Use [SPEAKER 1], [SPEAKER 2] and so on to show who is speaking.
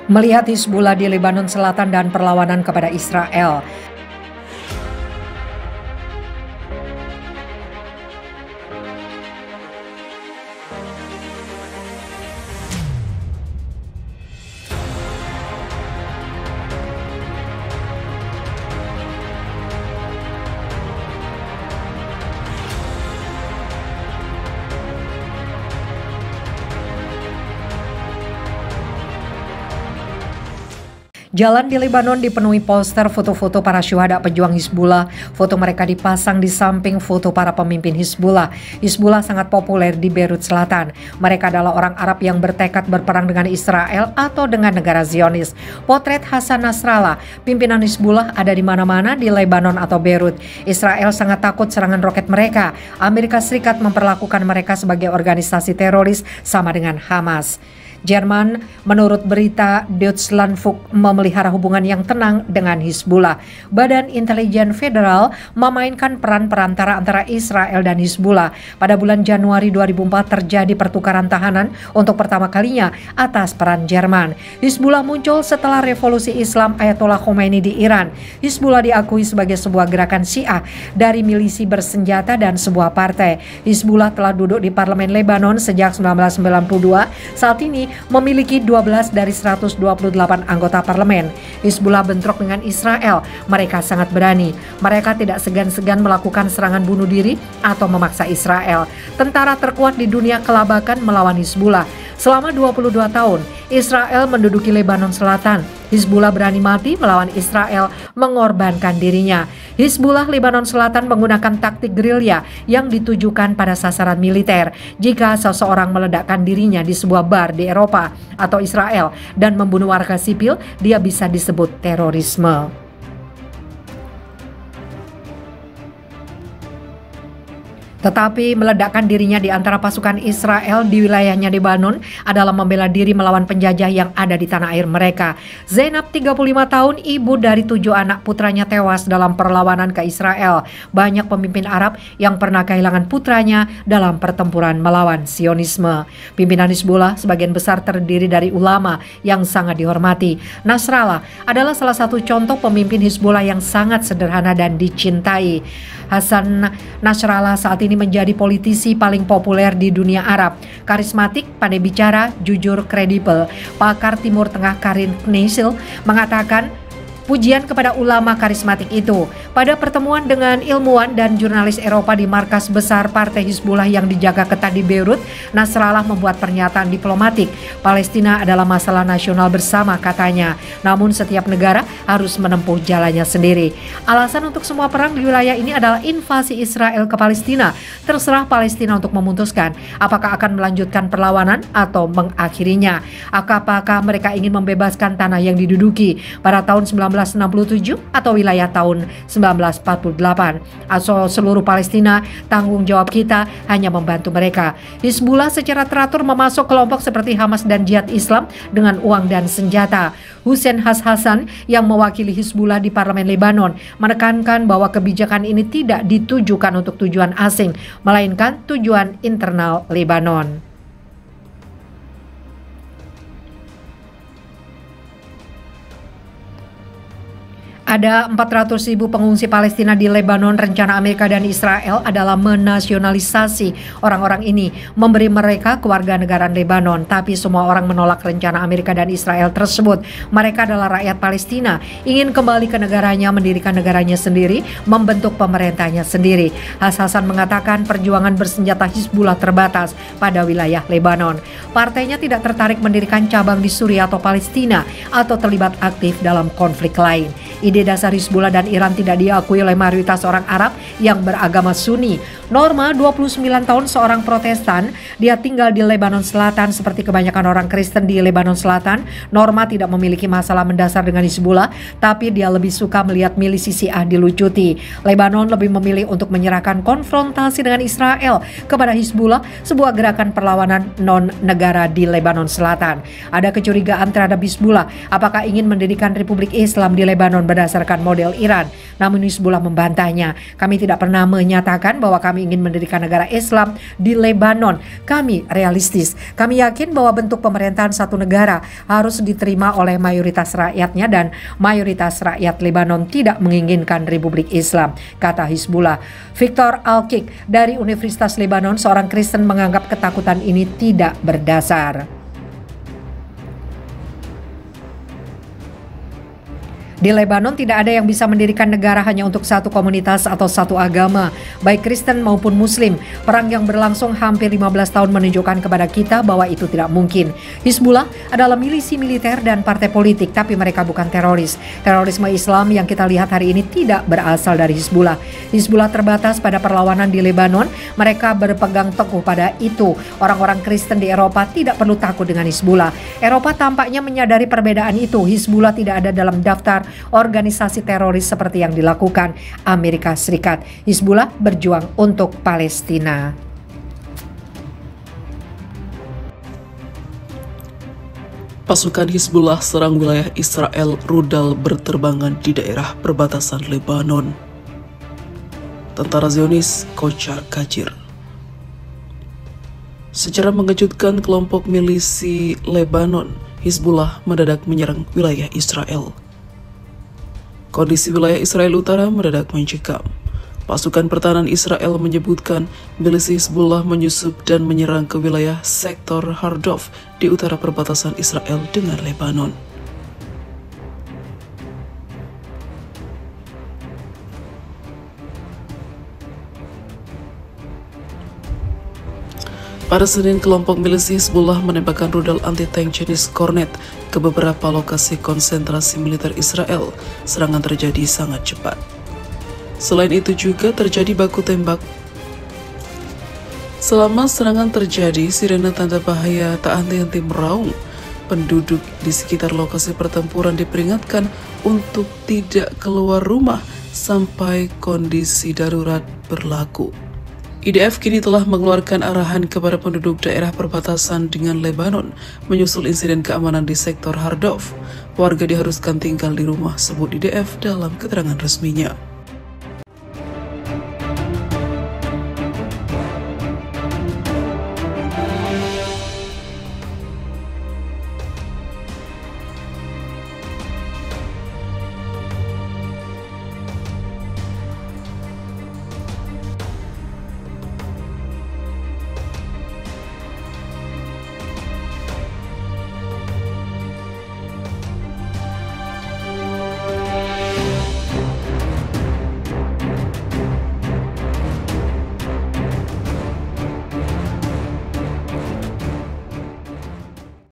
[SPEAKER 1] Melihat Hizbullah di Lebanon Selatan dan perlawanan kepada Israel. Jalan di Lebanon dipenuhi poster foto-foto para syuhada pejuang Hizbullah. Foto mereka dipasang di samping foto para pemimpin Hizbullah. Hizbullah sangat populer di Beirut Selatan. Mereka adalah orang Arab yang bertekad berperang dengan Israel atau dengan negara Zionis. Potret Hasan Nasrallah, pimpinan Hizbullah, ada di mana-mana di Lebanon atau Beirut. Israel sangat takut serangan roket mereka. Amerika Serikat memperlakukan mereka sebagai organisasi teroris sama dengan Hamas. Jerman, menurut berita Deutschlandfunk, memelihara hubungan yang tenang dengan Hizbullah. Badan Intelijen Federal memainkan peran perantara antara Israel dan Hizbullah. Pada bulan Januari 2004 terjadi pertukaran tahanan untuk pertama kalinya atas peran Jerman. Hizbullah muncul setelah revolusi Islam Ayatollah Khomeini di Iran. Hizbullah diakui sebagai sebuah gerakan Syiah dari milisi bersenjata dan sebuah partai. Hizbullah telah duduk di parlemen Lebanon sejak 1992. Saat ini memiliki 12 dari 128 anggota parlemen. Hizbullah bentrok dengan Israel. Mereka sangat berani. Mereka tidak segan-segan melakukan serangan bunuh diri atau memaksa Israel. Tentara terkuat di dunia kelabakan melawan Hizbullah. Selama 22 tahun, Israel menduduki Lebanon Selatan. Hizbullah berani mati melawan Israel, mengorbankan dirinya. Hizbullah Lebanon Selatan menggunakan taktik gerilya yang ditujukan pada sasaran militer. Jika seseorang meledakkan dirinya di sebuah bar di Eropa atau Israel dan membunuh warga sipil, dia bisa disebut terorisme. Tetapi meledakkan dirinya di antara pasukan Israel di wilayahnya Lebanon adalah membela diri melawan penjajah yang ada di tanah air mereka. Zainab, 35 tahun, ibu dari 7 anak putranya tewas dalam perlawanan ke Israel. Banyak pemimpin Arab yang pernah kehilangan putranya dalam pertempuran melawan Zionisme. Pimpinan Hizbullah sebagian besar terdiri dari ulama yang sangat dihormati. Nasrallah adalah salah satu contoh pemimpin Hizbullah yang sangat sederhana dan dicintai. Hasan Nasrallah saat ini menjadi politisi paling populer di dunia Arab. Karismatik, pandai bicara, jujur, kredibel. Pakar Timur Tengah Karin Kneissl mengatakan pujian kepada ulama karismatik itu. Pada pertemuan dengan ilmuwan dan jurnalis Eropa di markas besar Partai Hizbullah yang dijaga ketat di Beirut, Nasrallah membuat pernyataan diplomatik. Palestina adalah masalah nasional bersama, katanya. Namun setiap negara harus menempuh jalannya sendiri. Alasan untuk semua perang di wilayah ini adalah invasi Israel ke Palestina. Terserah Palestina untuk memutuskan apakah akan melanjutkan perlawanan atau mengakhirinya. Apakah mereka ingin membebaskan tanah yang diduduki pada tahun 1967 atau wilayah tahun 1948. Asal seluruh Palestina, tanggung jawab kita hanya membantu mereka. Hizbullah secara teratur memasok kelompok seperti Hamas dan Jihad Islam dengan uang dan senjata. Hussein Hassan yang mewakili Hizbullah di parlemen Lebanon menekankan bahwa kebijakan ini tidak ditujukan untuk tujuan asing, melainkan tujuan internal Lebanon. Ada 400.000 pengungsi Palestina di Lebanon. Rencana Amerika dan Israel adalah menasionalisasi orang-orang ini, memberi mereka kewarganegaraan Lebanon. Tapi semua orang menolak rencana Amerika dan Israel tersebut. Mereka adalah rakyat Palestina, ingin kembali ke negaranya, mendirikan negaranya sendiri, membentuk pemerintahnya sendiri. Hasan mengatakan perjuangan bersenjata Hizbullah terbatas pada wilayah Lebanon. Partainya tidak tertarik mendirikan cabang di Suriah atau Palestina atau terlibat aktif dalam konflik lain. Ide dasar Hizbullah dan Iran tidak diakui oleh mayoritas orang Arab yang beragama Sunni. Norma, 29 tahun, seorang Protestan. Dia tinggal di Lebanon Selatan seperti kebanyakan orang Kristen di Lebanon Selatan. Norma tidak memiliki masalah mendasar dengan Hizbullah, tapi dia lebih suka melihat milisi Syiah dilucuti. Lebanon lebih memilih untuk menyerahkan konfrontasi dengan Israel kepada Hizbullah, sebuah gerakan perlawanan non-negara di Lebanon Selatan. Ada kecurigaan terhadap Hizbullah, apakah ingin mendirikan Republik Islam di Lebanon berdasarkan berdasarkan model Iran. Namun Hizbullah membantahnya. Kami tidak pernah menyatakan bahwa kami ingin mendirikan negara Islam di Lebanon. Kami realistis. Kami yakin bahwa bentuk pemerintahan satu negara harus diterima oleh mayoritas rakyatnya dan mayoritas rakyat Lebanon tidak menginginkan Republik Islam, kata Hizbullah. Victor Alkik dari Universitas Lebanon, seorang Kristen, menganggap ketakutan ini tidak berdasar. Di Lebanon tidak ada yang bisa mendirikan negara hanya untuk satu komunitas atau satu agama, baik Kristen maupun Muslim. Perang yang berlangsung hampir 15 tahun menunjukkan kepada kita bahwa itu tidak mungkin. Hizbullah adalah milisi militer dan partai politik, tapi mereka bukan teroris. Terorisme Islam yang kita lihat hari ini tidak berasal dari Hizbullah. Hizbullah terbatas pada perlawanan di Lebanon, mereka berpegang teguh pada itu. Orang-orang Kristen di Eropa tidak perlu takut dengan Hizbullah. Eropa tampaknya menyadari perbedaan itu. Hizbullah tidak ada dalam daftar organisasi teroris seperti yang dilakukan Amerika Serikat. Hizbullah berjuang untuk Palestina.
[SPEAKER 2] Pasukan Hizbullah serang wilayah Israel rudal berterbangan di daerah perbatasan Lebanon. Tentara Zionis kocar kacir. Secara mengejutkan, kelompok milisi Lebanon, Hizbullah, mendadak menyerang wilayah Israel. Kondisi wilayah Israel Utara mendadak mencekam. Pasukan pertahanan Israel menyebutkan milisi Hizbullah menyusup dan menyerang ke wilayah sektor Hardov di utara perbatasan Israel dengan Lebanon. Pada Senin, kelompok milisi Hizbullah menembakkan rudal anti-tank jenis Kornet ke beberapa lokasi konsentrasi militer Israel. Serangan terjadi sangat cepat. Selain itu juga terjadi baku tembak. Selama serangan terjadi, sirene tanda bahaya tak henti-henti meraung. Penduduk di sekitar lokasi pertempuran diperingatkan untuk tidak keluar rumah sampai kondisi darurat berlaku. IDF kini telah mengeluarkan arahan kepada penduduk daerah perbatasan dengan Lebanon menyusul insiden keamanan di sektor Hardov. Warga diharuskan tinggal di rumah, sebut IDF dalam keterangan resminya.